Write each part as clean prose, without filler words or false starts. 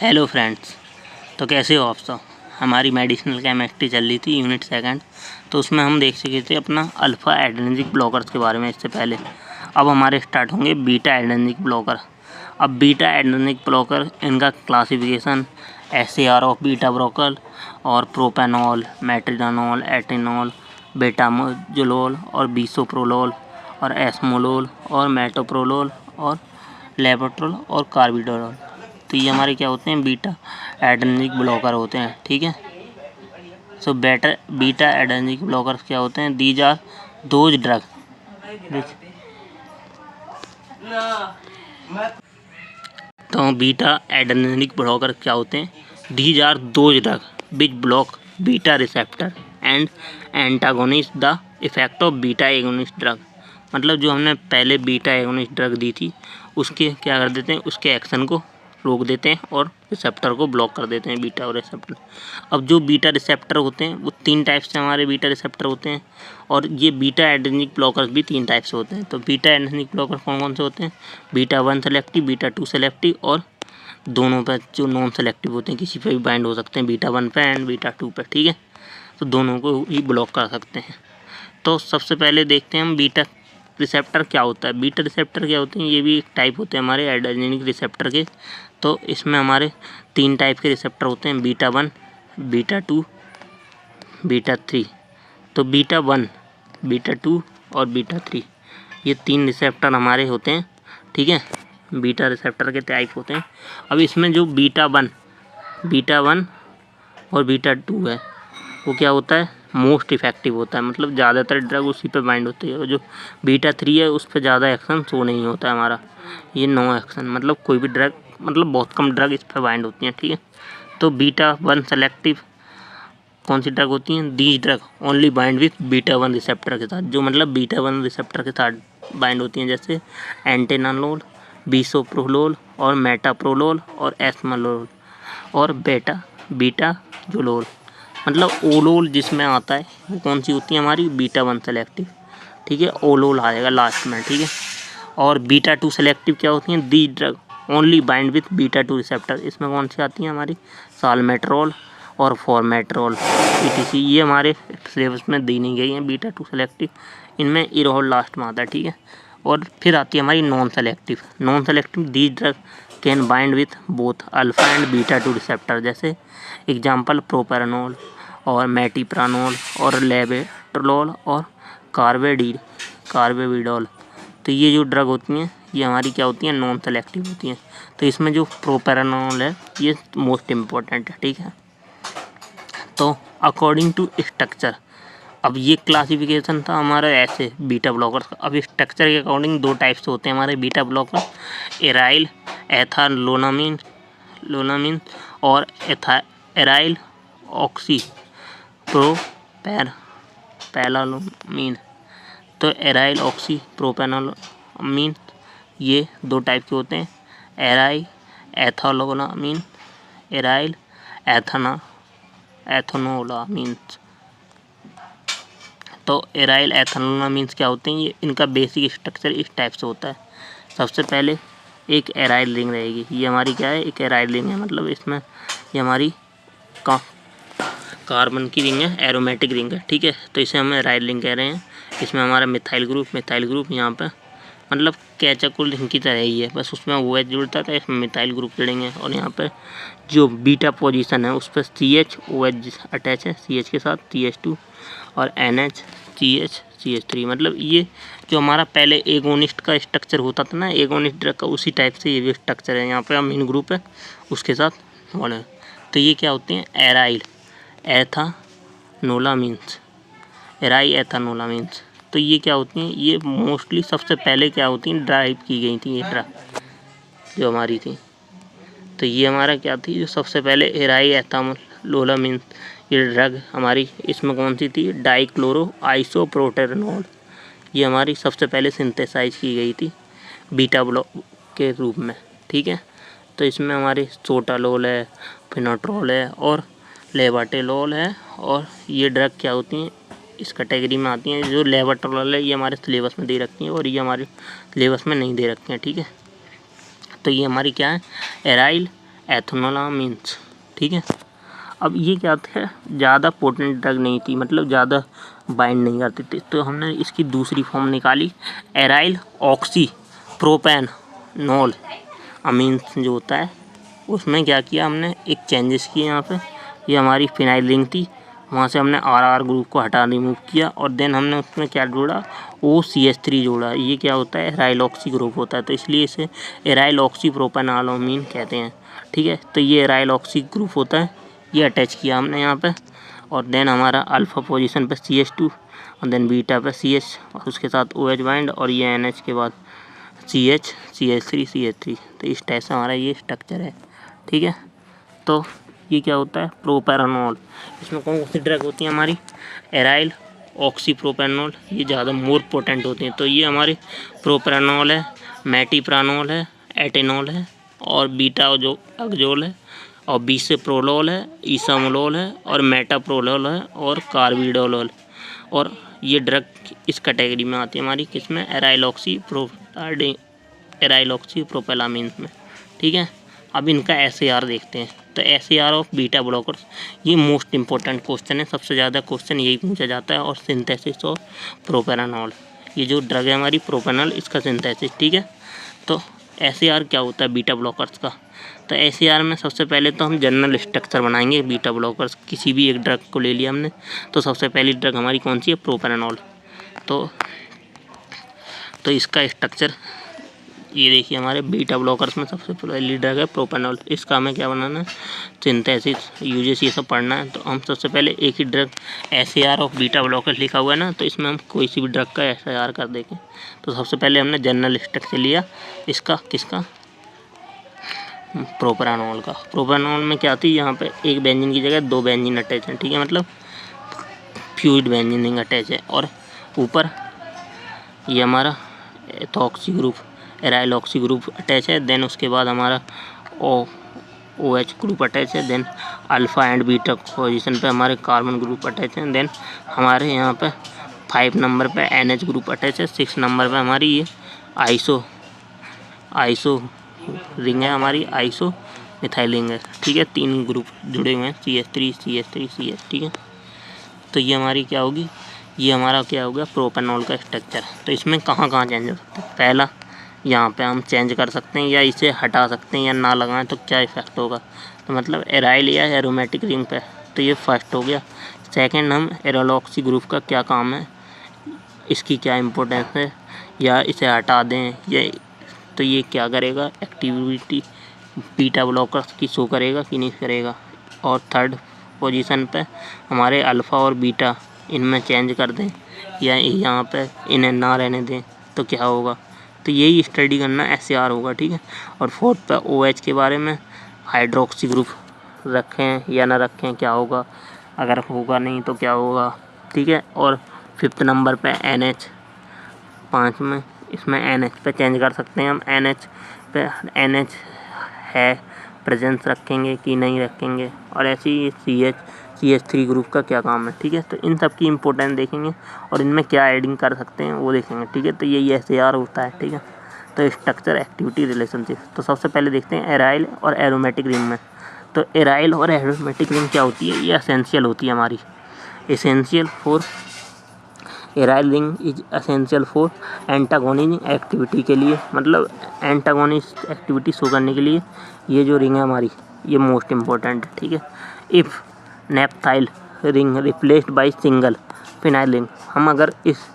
Hello friends. तो कैसे हो आप सब। हमारी मेडिसिनल केमिस्ट्री चल रही थी यूनिट सेकंड, तो उसमें हम देख सके थे अपना अल्फ़ा एड्रेनर्जिक ब्लॉकर्स के बारे में इससे पहले। अब हमारे स्टार्ट होंगे बीटा एड्रेनर्जिक ब्लॉकर। अब बीटा एड्रेनर्जिक ब्लॉकर, इनका classification SAR of beta blocker और प्रोपेनॉल, मेट्रिनोल, एटेनॉल, बेटामोजोलोल और बिसोप्रोलोल और एस्मोलोल और मेटोप्रोलोल और लेवोट्रोल और कार्बिडोल। तो ये हमारे क्या होते हैं, बीटा एड्रेनर्जिक ब्लॉकर होते हैं। ठीक है। सो बीटा एड्रेनर्जिक ब्लॉकर्स क्या होते हैं, दीज आर दोज ड्रग। तो बीटा एड्रेनर्जिक ब्लॉकर क्या होते हैं, these are those drug which block beta receptor and antagonist the effect of beta agonist drug. मतलब जो हमने पहले बीटा एगोनिस्ट ड्रग दी थी, उसके क्या कर देते हैं, उसके एक्शन को रोक देते हैं और रिसेप्टर को ब्लॉक कर देते हैं, बीटा और रिसेप्टर। अब जो बीटा रिसेप्टर होते हैं वो 3 टाइप से हमारे बीटा रिसेप्टर होते हैं, और ये बीटा एड्रेनर्जिक ब्लॉकर्स भी 3 टाइप से होते हैं। तो बीटा एड्रेनर्जिक ब्लॉकर कौन कौन से होते हैं, बीटा 1 सेलेक्टिव, बीटा 2 सेलेक्टिव और दोनों पर जो नॉन सेलेक्टिव होते हैं, किसी पे भी बाइंड हो सकते हैं, बीटा 1 पे एंड बीटा 2 पे। ठीक है। तो दोनों को ही ब्लॉक कर सकते हैं। तो सबसे पहले देखते हैं हम बीटा रिसेप्टर क्या होता है। बीटा रिसेप्टर क्या होते हैं, ये भी एक टाइप होते हैं हमारे एड्रेनर्जिक रिसेप्टर के। तो इसमें हमारे 3 टाइप के रिसेप्टर होते हैं, बीटा 1, बीटा 2, बीटा 3। तो बीटा 1, बीटा 2 और बीटा 3, ये 3 रिसेप्टर हमारे होते हैं। ठीक है। बीटा रिसेप्टर के टाइप होते हैं। अब इसमें जो बीटा 1 और बीटा 2 है, वो क्या होता है, मोस्ट इफेक्टिव होता है। मतलब ज़्यादातर ड्रग उसी पे बाइंड होती है। और जो बीटा 3 है, उस पर ज़्यादा एक्शन शो नहीं होता है हमारा, ये नो एक्शन। मतलब कोई भी ड्रग, मतलब बहुत कम ड्रग इस पर बाइंड होती हैं। ठीक है। तो बीटा 1 सेलेक्टिव कौन सी ड्रग होती हैं, these drug only bind with beta 1 receptor के साथ, जो मतलब बीटा 1 रिसेप्टर के साथ बाइंड होती हैं, जैसे एंटेनोल, बिसोप्रोलोल और मेटाप्रोलोल और एस्मोलोल और बीटा जोलोल। मतलब ओलोल जिसमें आता है वो कौन सी होती है हमारी, बीटा 1 सेलेक्टिव। ठीक है। ओलोल आएगा लास्ट में। ठीक है। और बीटा 2 सेलेक्टिव क्या होती हैं, the drug only bind with beta 2 receptor. इसमें कौन सी आती हैं हमारी, साल्मेट्रोल और फॉर्मेट्रोल ETC। ये हमारे सिलेबस में दी नहीं गई हैं बीटा 2 सेलेक्टिव, इनमें इरोल लास्ट में आता है। ठीक है। और फिर आती है हमारी non selective the drug can bind with both alpha and beta 2 receptor, जैसे एग्जाम्पल प्रोपेरानोल और मेटिप्रानोल और लेवेट्रोल और कार्बेविडोल। तो ये जो ड्रग होती हैं, ये हमारी क्या होती हैं, नॉन सेलेक्टिव होती हैं। तो इसमें जो प्रोपेरानोल है, ये मोस्ट इम्पोर्टेंट है। ठीक है। तो अकॉर्डिंग टू स्ट्रक्चर, अब ये क्लासिफिकेशन था हमारा ऐसे बीटा ब्लॉकर का। अब स्ट्रक्चर के अकॉर्डिंग 2 टाइप से होते हैं हमारे बीटा ब्लॉकर, एराइल एथालोनामीन और एराइल ऑक्सी प्रोपेनॉलामीन। तो एराइल ऑक्सी प्रोपेनॉलामीन ये 2 टाइप के होते हैं, एराइल एथालोनामीन, एराइल एथनोलामीन। तो एराइल एथनोलामीन्स क्या होते हैं, ये इनका बेसिक स्ट्रक्चर इस टाइप से होता है। सबसे पहले एक एराइल रिंग रहेगी, ये हमारी क्या है, एक एराइल रिंग है। मतलब इसमें ये हमारी कार्बन की रिंग है, एरोमेटिक रिंग है। ठीक है। तो इसे हम एराइल रिंग कह रहे हैं। इसमें हमारा मिथाइल ग्रुप यहाँ पे मतलब कैचाकुल रिंग की तरह ही है, बस उसमें OH जुड़ता था, इसमें मिथाइल ग्रुप जुड़ेंगे। और यहाँ पे जो बीटा पोजीशन है, उस पर CH-OH अटैच है, CH के साथ CH2 और NH CH3। मतलब ये जो हमारा पहले एगोनिस्ट का स्ट्रक्चर होता था ना, एगोनिस्ट ड्रग का, उसी टाइप से ये भी स्ट्रक्चर है। यहाँ पे अमीन ग्रुप है, उसके साथ मॉल है। तो ये क्या होती हैं, एराइल एथानोलामीन्स। तो ये क्या होती हैं, ये मोस्टली सबसे पहले क्या होती हैं, ड्राइव की गई थी ये ड्रग जो हमारी थी। तो ये हमारा क्या थी, जो सबसे पहले एराइल एथानोलामीन्स ये ड्रग हमारी, इसमें कौन सी थी, डाइक्लोरो आइसोप्रोटेनॉल। ये हमारी सबसे पहले सिंथेसाइज की गई थी बीटा ब्लॉक के रूप में। ठीक है। तो इसमें हमारे सोटालोल है, फिनोट्रोल है और लेवाटेलोल है। और ये ड्रग क्या होती हैं, इस कैटेगरी में आती हैं। जो लेवाटेलोल है, ये हमारे सिलेबस में दे रखती हैं और ये हमारे सिलेबस में नहीं दे रखती हैं। ठीक है। तो ये हमारी क्या है, एराइल एथेनोलामीन्स, ठीक है। अब ये क्या था, ज़्यादा पोटेंट ड्रग नहीं थी, मतलब ज़्यादा बाइंड नहीं करती थी, तो हमने इसकी दूसरी फॉर्म निकाली एराइल ऑक्सी प्रोपेनॉल अमीन्स जो होता है, उसमें क्या किया हमने, एक चेंजेस किए यहाँ पे। ये हमारी फिनाइल रिंग थी, वहाँ से हमने RR ग्रुप को हटा रिमूव किया और देन हमने उसमें क्या जोड़ा, OCH3 जोड़ा। ये क्या होता है, एराइल ऑक्सी ग्रुप होता है, तो इसलिए इसे एराइल ऑक्सी प्रोपेनॉलामीन कहते हैं, ठीक है। तो ये एराइल ऑक्सी ग्रुप होता है, ये अटैच किया हमने यहाँ पे, और देन हमारा अल्फ़ा पोजीशन पे CH2 और देन बीटा पे CH और उसके साथ OH बाइंड, और ये NH के बाद CH CH3 CH3। तो इस टाइप से हमारा ये स्ट्रक्चर है, ठीक है। तो ये क्या होता है, प्रोपेरानॉल। इसमें कौन कौन सी ड्रग होती है हमारी, एराइल ऑक्सी प्रोपेनॉल, ये ज़्यादा मोर पोटेंट होते हैं। तो ये हमारे प्रोपेरानॉल है, मेटिप्रानॉल है, एटेनॉल है, और बीटा जो अगजोल है, और बिसोप्रोलोल है, इसामोलोल है, और मेटाप्रोलोल है, और कार्बिडोलोल। और ये ड्रग इस कैटेगरी में आती है हमारी, किसमें, एराइल ऑक्सी प्रोपेलामीन में, ठीक है। अब इनका SAR देखते हैं। तो SAR ऑफ बीटा ब्लॉकर्स, ये मोस्ट इंपॉर्टेंट क्वेश्चन है, सबसे ज़्यादा क्वेश्चन यही पूछा जाता है। और सिंथेसिस ऑफ प्रोपेरानॉल, ये जो ड्रग है हमारी प्रोपेनॉल, इसका सिंथेसिस, ठीक है। तो SAR क्या होता है बीटा ब्लॉकर्स का, तो SAR में सबसे पहले तो हम जनरल स्ट्रक्चर बनाएंगे बीटा ब्लॉकर्स। किसी भी एक ड्रग को ले लिया हमने, तो सबसे पहली ड्रग हमारी कौन सी है, प्रोपेरानॉल। तो इसका स्ट्रक्चर ये देखिए, हमारे बीटा ब्लॉकर्स में सबसे पहली ड्रग है प्रोपेनॉल। इसका हमें क्या बनाना है, सिंथेसिस, यूजेस, ये सब पढ़ना है। तो हम सबसे पहले एक ही drug SAR of beta blockers लिखा हुआ है ना, तो इसमें हम कोई सी भी ड्रग का SAR कर देंगे। तो सबसे पहले हमने जनरल स्ट्रक्चर लिया इसका, किसका, प्रोपेरानॉल का। प्रोपेरानॉल में क्या थी, यहाँ पे एक बेंजीन की जगह 2 बेंजीन अटैच है, ठीक है, मतलब फ्यूइड बेंजीन अटैच है। और ऊपर ये हमारा ethoxy group, aryl oxy group attach है। देन उसके बाद हमारा OH ग्रुप अटैच है। Then alpha and beta position पे हमारे कार्बन ग्रुप अटैच है। देन हमारे यहाँ पे 5 नंबर पे NH ग्रुप अटैच है। 6 नंबर पे हमारी ये आइसो रिंग है, हमारी आइसो मिथाइल रिंग है, ठीक है। 3 ग्रुप जुड़े हुए हैं, CH3 CH3 CH, ठीक है। तो ये हमारी क्या होगी, ये हमारा क्या होगा, प्रोपेनॉल का स्ट्रक्चर। तो इसमें कहाँ कहाँ चेंज हो सकता है, पहला यहाँ पे हम चेंज कर सकते हैं, या इसे हटा सकते हैं, या ना लगाएं तो क्या इफेक्ट होगा, तो मतलब एराइल या एरोमेटिक रिंग पे। तो ये फर्स्ट हो गया। सेकंड, हम एराइल ऑक्सी ग्रुप का क्या काम है, इसकी क्या इम्पोर्टेंस है, या इसे हटा दें, या तो ये क्या करेगा, एक्टिविटी बीटा ब्लॉकर्स की शो करेगा कि नहीं करेगा। और थर्ड पोजीशन पे हमारे अल्फ़ा और बीटा, इनमें चेंज कर दें, या यहाँ पे इन्हें ना रहने दें तो क्या होगा। तो यही स्टडी करना SAR होगा, ठीक है। और फोर्थ पे OH के बारे में, हाइड्रोक्सी ग्रुप रखें या ना रखें, क्या होगा, अगर होगा नहीं तो क्या होगा, ठीक है। और 5th नंबर पे NH, 5 में इसमें NH पे चेंज कर सकते हैं हम, NH पे NH है प्रेजेंस रखेंगे कि नहीं रखेंगे। और ऐसे ही CH3 ग्रुप का क्या काम है, ठीक है। तो इन सब की इम्पोर्टेंस देखेंगे और इनमें क्या एडिंग कर सकते हैं वो देखेंगे, ठीक है। तो यही SAR होता है, ठीक है। तो स्ट्रक्चर एक्टिविटी रिलेशनशिप, तो सबसे पहले देखते हैं एराइल और एरोमेटिक रिंग में। तो एराइल और एरोमेटिक रिंग क्या होती है, ये एसेंशियल होती है हमारी, essential for aryl ring is essential for antagonism activity के लिए, मतलब एंटागोनिस्ट एक्टिविटी शो करने के लिए ये जो रिंग है हमारी, ये मोस्ट इम्पोर्टेंट है, ठीक है। If naphthyl ring replaced by single phenyl ring, हम अगर इस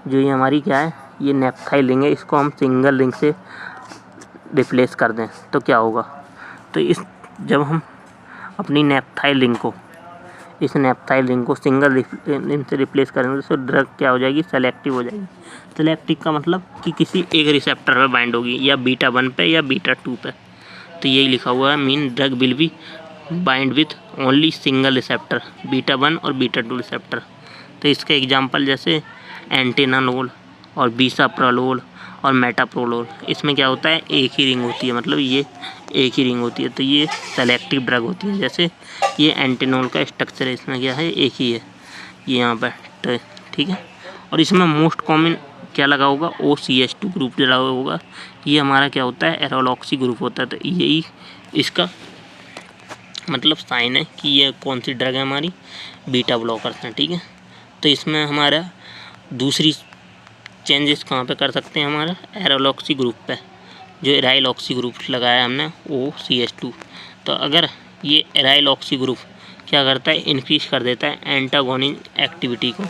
जो ये हमारी क्या है, ये नेप्थाइल रिंग है, इसको हम सिंगल रिंग से रिप्लेस कर दें तो क्या होगा। तो जब हम अपनी नेप्थाइल रिंग को, इस नेप्थाइल रिंग को सिंगल रिंग से रिप्लेस करेंगे तो ड्रग क्या हो जाएगी, सेलेक्टिव हो जाएगी। सेलेक्टिव का मतलब कि किसी एक रिसेप्टर पे बाइंड होगी, या बीटा 1 पे या बीटा 2 पे। तो यही लिखा हुआ है, mean drug will be bind with only single receptor, beta 1 और बीटा 2 रिसेप्टर। तो इसके एग्जांपल जैसे एंटेनालोल और बिसाप्रोलोल और मेटाप्रोलोल, इसमें क्या होता है, एक ही रिंग होती है, मतलब ये एक ही रिंग होती है, तो ये सेलेक्टिव ड्रग होती है। जैसे ये एंटेनॉल का स्ट्रक्चर है, इसमें क्या है, एक ही है, ये यहाँ पर, ठीक है। और इसमें मोस्ट कॉमन क्या लगा होगा, OCH2 ग्रुप लगा होगा। ये हमारा क्या होता है, एराइल ऑक्सी ग्रुप होता है। तो यही इसका मतलब साइन है कि ये कौन सी ड्रग है हमारी, बीटा ब्लॉकर्स हैं, ठीक है। तो इसमें हमारा दूसरी चेंजेस कहाँ पे कर सकते हैं, हमारा एराइल ऑक्सी ग्रुप पे, जो एराइल ऑक्सी ग्रुप लगाया हमने OCH2। तो अगर ये एराइल ऑक्सी ग्रुप क्या करता है, इंक्रीज कर देता है एंटागोनिक एक्टिविटी को,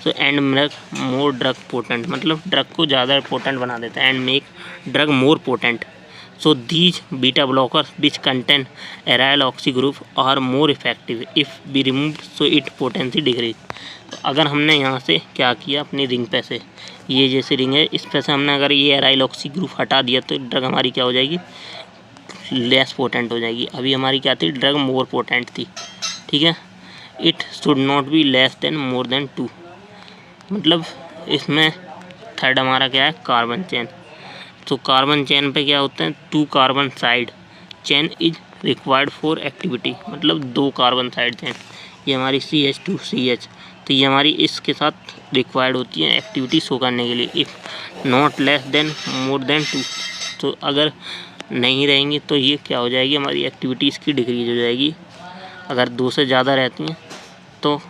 तो and make more drug potent, मतलब ड्रग को ज़्यादा पोटेंट बना देता है, and make drug more potent. So these beta blockers which contain aryl oxy group are more effective if be removed, so it potency decrease। तो अगर हमने यहाँ से क्या किया, अपनी रिंग पे से, ये जैसे रिंग है इस पे से हमने अगर ये एराइल ऑक्सी ग्रुप हटा दिया तो ड्रग हमारी क्या हो जाएगी, लेस पोटेंट हो जाएगी। अभी हमारी क्या थी, ड्रग मोर पोटेंट थी, ठीक है। It should not be less than more than 2, मतलब इसमें थर्ड हमारा क्या है, कार्बन चेन। तो कार्बन चेन पे क्या होते हैं, 2 carbon side chain is required for activity, मतलब 2 कार्बन साइड चेन, ये हमारी CH2CH, तो ये हमारी इसके साथ रिक्वायर्ड होती है एक्टिविटी शो करने के लिए। If not less than more than 2, तो अगर नहीं रहेंगी तो ये क्या हो जाएगी, हमारी एक्टिविटी इसकी डिक्रीज हो जाएगी। अगर 2 से ज़्यादा रहती हैं तो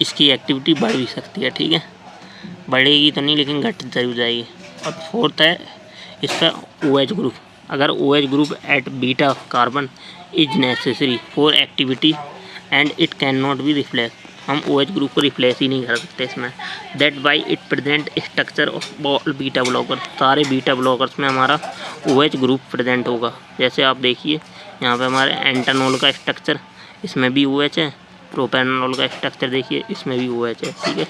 इसकी एक्टिविटी बढ़ भी सकती है, ठीक है, बढ़ेगी तो नहीं लेकिन घट जरूर जाएगी। और फोर्थ है इसका OH ग्रुप, अगर OH group at beta carbon is necessary for activity and it can not be replace, हम OH ग्रुप को रिप्लेस ही नहीं कर सकते इसमें। That by it present structure of all beta blocker, सारे बीटा ब्लॉकर्स में हमारा OH ग्रुप प्रेजेंट होगा। जैसे आप देखिए यहाँ पे हमारे एंटानॉल का स्ट्रक्चर, इसमें भी OH है, प्रोपेनॉल का स्ट्रक्चर देखिए इसमें भी OH है, ठीक है।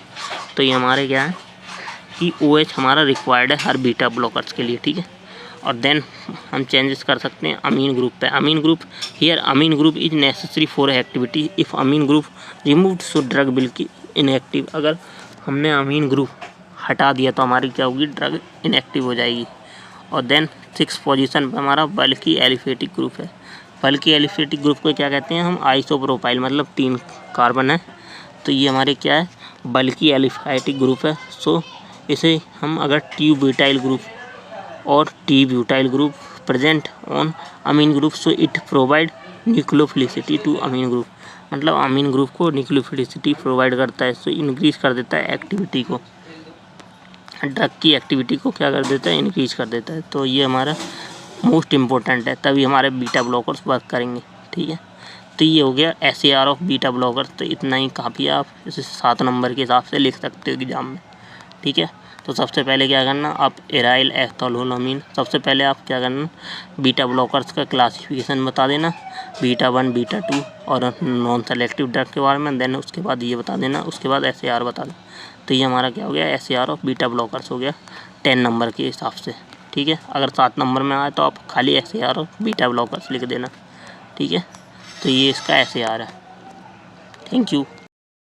तो ये हमारे क्या है कि OH हमारा रिक्वायर्ड है हर बीटा ब्लॉकर्स के लिए, ठीक है। और देन हम चेंजेस कर सकते हैं अमीन ग्रुप पे। Amine group, here amine group is necessary for activity, if amine group removed so drug will की इनएक्टिव, अगर हमने अमीन ग्रुप हटा दिया तो हमारी क्या होगी, ड्रग इनएक्टिव हो जाएगी। और देन 6 पोजीशन पर हमारा बल्कि एलिफेटिक ग्रुप है। बल्कि एलिफेटिक ग्रुप को क्या कहते हैं हम, आइसोप्रोपाइल, मतलब 3 कार्बन है, तो ये हमारे क्या है, बल्कि एलिफेटिक ग्रुप है। सो इसे हम अगर टी ब्यूटाइल ग्रुप और t butyl group present on amine group, so it provide nucleophilicity to amine group, मतलब अमीन ग्रुप को न्यूक्लियोफिलिसिटी प्रोवाइड करता है, सो इंक्रीज कर देता है एक्टिविटी को, ड्रग की एक्टिविटी को क्या कर देता है, इंक्रीज कर देता है। तो ये हमारा मोस्ट इम्पोर्टेंट है, तभी हमारे बीटा ब्लॉकर्स वर्क करेंगे, ठीक है। तो ये हो गया SAR ऑफ बीटा ब्लॉकर्स। तो इतना ही काफ़ी है, आप इसे 7 नंबर के हिसाब से लिख सकते हो एग्जाम में, ठीक है। तो सबसे पहले क्या करना, आप एराइल एथोलोनामीन, सबसे पहले आप क्या करना, बीटा ब्लॉकर्स का क्लासिफिकेशन बता देना, बीटा 1 बीटा 2 और नॉन सेलेक्टिव ड्रग के बारे में, देन उसके बाद ये बता देना, उसके बाद SAR बता दें। तो ये हमारा क्या हो गया, SAR ऑफ बीटा ब्लॉकर्स हो गया 10 नंबर के हिसाब से, ठीक है। अगर 7 नंबर में आए तो आप खाली SAR ऑफ बीटा ब्लॉकर्स लिख देना, ठीक है। तो ये इसका SAR है। Thank you.